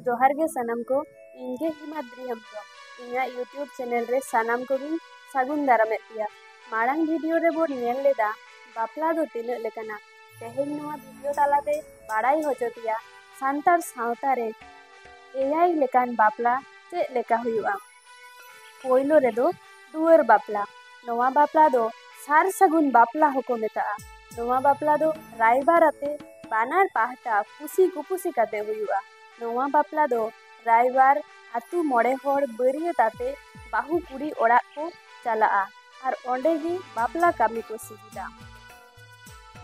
जोहार गे सनम को इनगे हिमाद्री हेम्ब्रम इना यूट्यूब चैनल रे सनम को गिन सागुन दारामेत पिया माड़ांग वीडियो रे बो नेल लेदा बापला दो तिना लेकाना तेहेन नोआ वीडियो तालाते बाड़ाई होचो पिया सांतार सावता रे एयाई लेकान बापला चे लेका हुयुआ। पोइलो रेदो दुआर बापला नोआ बापला दो सार सगुन बापला होको मेताआ। नोआ बापला दो रायबार आते बानार पाहटा कुसी कुपुसी काते हुयुआ। नोआ बापला दो रायबार आतु मोड़े होड़ बरियत आते बाहु कुड़ी ओड़ाक को चलाआ और ओंडे गे बापला कामी को सिगिदा।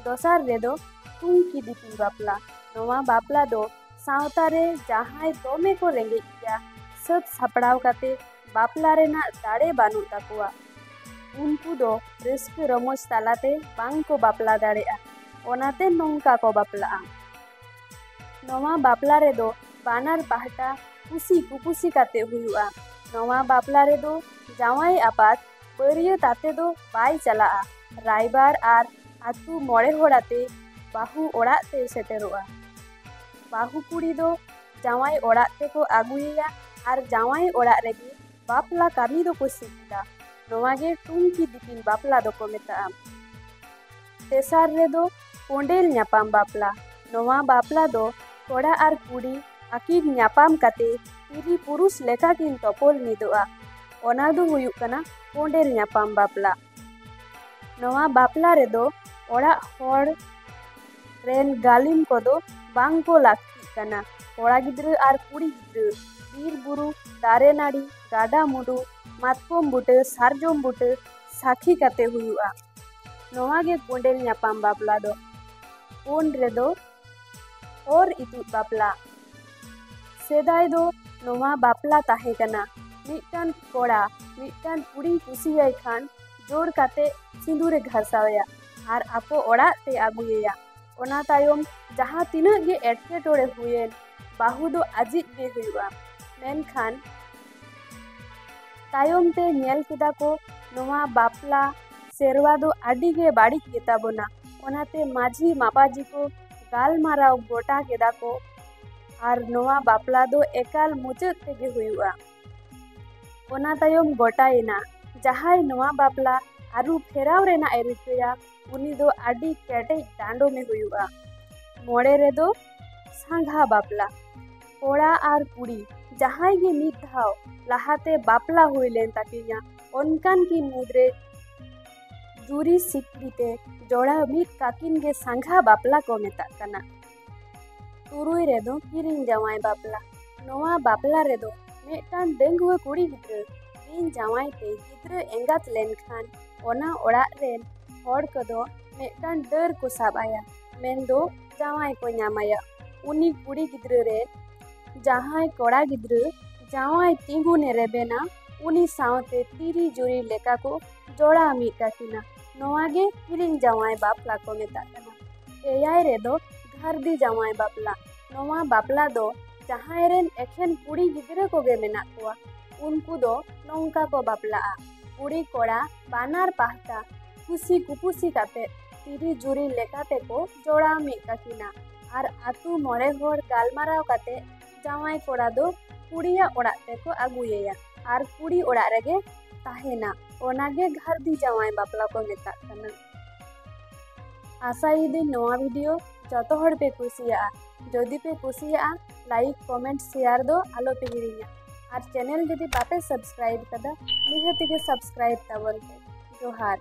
दोसार रेदो टुंकी दिपिल बापला नोआ बापला दो सावता रे जहां दोमे को रेंगे गया सब सापड़ाव काते बापला रेना दाड़े बानु ताकुआ उनको दो रिस्क रमोज तालाते बांग को बापला दाड़ेआ ओनाते नोंका को बापला। नोआ बापला रे दो बानार पाहटा कुसी कुपुसी काते हुयुआ। नोआ बापला रे दो जावाई आपात बरियत आते दो बाय चलाआ रायबार आर आतु मोड़े होड़ाते बाहु ओड़ाते सेटेरोआ। बाहु कुड़ी दो जावाई ओड़ाते को आगुएया आर जावाई ओड़ा रेगे बापला कामी दो को सिगिदा। नोवागे टुंकी दिपिल बापला दो को मेताआ। तेसार रे दो कोंडेल न्यापाम बापला नोवा बापला दो कोड़ा आर कुड़ी आकिन न्यापाम काते तिरी पुरुष लेखा किन तोपोल मिदोआ ओना दो हुयुक कना कोंडेल न्यापाम बापला। नोवा बापला रे दो ओड़ा होड़ रेन गालिम को दो बांग को लाक्ति कना कोड़ा गिद्र आर कुड़ी गिद्र बीर बुरु दारे नाड़ी गाडा मुडु मातकोम बुटे सारजोम बुटे साखी काते हुयुआ। नोवा गे कोंडेल न्यापाम बापला दो उन रे दो और इतु बापला सेदाय दो नोवा बापला ताहे कना मिटन कोड़ा मिटन कुड़ी कुसियाई खान जोड़ काते सिंदूरे घरसावया आर आपो ओड़ा ते आगुएया ओना तायम जहां तिना गे एटकेटोड़े हुएन बाहु दो आजित गे हुयुआ। मेनखान तायम ते नेल केदा को नोवा बापला सेरवा दो आडी गे बाड़ी गेता बोना ओनाते माझी मापाजी को गालमाराव गोटा केदा को आर नोवा बापला दो एकाल मुचाद तेगे हुयुआ। ओना तायम गोटायना जहाय नोवा बापला आरु फेराव रेना एरिकया उनी दो आडी केटे डांडो में हुयुआ। मोड़े रे दो सांघा बापला कोड़ा आर कुड़ी जहाय गे मिद धाव लाहाते बापला हुइलेन ताकिया ओनकान की मुद्रे जुरी सिकड़ीते जोड़ा मिद काकिन गे सांघा बापला को मेता कना। तुरुई रे दो किरिन जावाई बापला नोवा बापला रे दो मेटान डेंगुआ कुड़ी गिद्र दिन जावाई ते गिद्र एंगात लेनखान ओना ओड़ा रेन होड़ को दो मेटान डर को साबाया मेन दो जावाई को न्यामाया उनी कुड़ी गिद्र रे जहां कोड़ा गिद्र जावाई तिंगुने रेबेना उनी सावते तिरी जुरी लेका को जोड़ा मी काकिना नोवागे किरिन जावाई बापला को मेता कना। एयाय रे दो घरदी जावाई बापला नोवा बापला दो जहां रेन एखेन कुड़ी गिद्रे को गे मेना कोआ उनको दो नौका को बापलाआ कुड़ी कोड़ा बानार पाहटा कुसी कुपुसी काते तिरी जुरी लेकाते को जोड़ा मी काकिना आर आतु मोड़े होड़ गालमाराव काते जावाई कोड़ा दो कुड़िया ओड़ाते को आगुएया आर कुड़ी ओड़ा रेगे ताहेना ओनागे घरदी जावाई बापला को मेता कना। आशा यदि नोआ वीडियो जतो हड़ पे कुसिया जदि पे कुसिया लाइक कमेंट शेयर दो आलो पे हिरिया और चैनल जदि बापे सब्सक्राइब कदा निहति के सब्सक्राइब ताबन पे। जोहार।